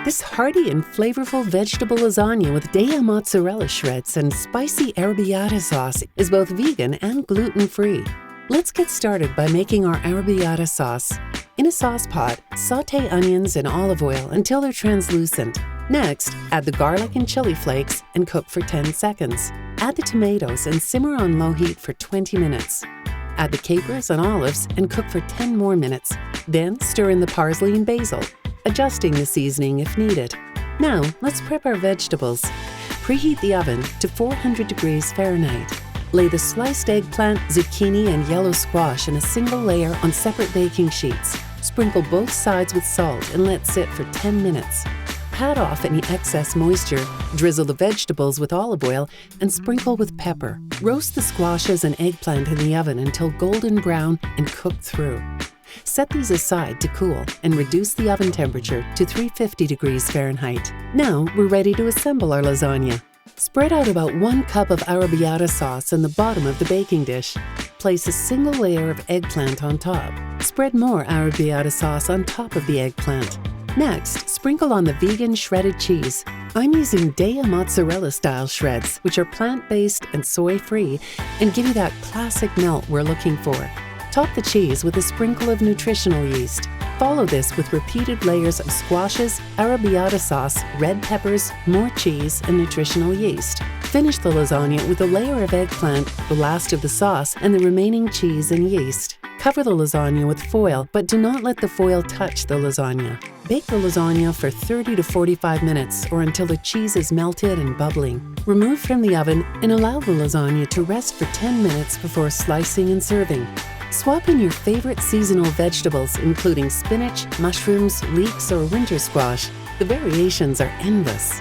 This hearty and flavorful vegetable lasagna with Daiya Mozzarella shreds and spicy Arrabiatta sauce is both vegan and gluten-free. Let's get started by making our Arrabiatta sauce. In a sauce pot, sauté onions in olive oil until they're translucent. Next, add the garlic and chili flakes and cook for 10 seconds. Add the tomatoes and simmer on low heat for 20 minutes. Add the capers and olives and cook for 10 more minutes. Then stir in the parsley and basil, adjusting the seasoning if needed. Now, let's prep our vegetables. Preheat the oven to 400 degrees Fahrenheit. Lay the sliced eggplant, zucchini, and yellow squash in a single layer on separate baking sheets. Sprinkle both sides with salt and let sit for 10 minutes. Pat off any excess moisture, drizzle the vegetables with olive oil, and sprinkle with pepper. Roast the squashes and eggplant in the oven until golden brown and cook through. Set these aside to cool and reduce the oven temperature to 350 degrees Fahrenheit. Now we're ready to assemble our lasagna. Spread out about 1 cup of Arrabiatta sauce in the bottom of the baking dish. Place a single layer of eggplant on top. Spread more Arrabiatta sauce on top of the eggplant. Next, sprinkle on the vegan shredded cheese. I'm using Daiya Mozzarella style shreds, which are plant-based and soy-free and give you that classic melt we're looking for. Top the cheese with a sprinkle of nutritional yeast. Follow this with repeated layers of squashes, Arrabiatta sauce, red peppers, more cheese, and nutritional yeast. Finish the lasagna with a layer of eggplant, the last of the sauce, and the remaining cheese and yeast. Cover the lasagna with foil, but do not let the foil touch the lasagna. Bake the lasagna for 30 to 45 minutes or until the cheese is melted and bubbling. Remove from the oven and allow the lasagna to rest for 10 minutes before slicing and serving. Swap in your favorite seasonal vegetables, including spinach, mushrooms, leeks, or winter squash. The variations are endless.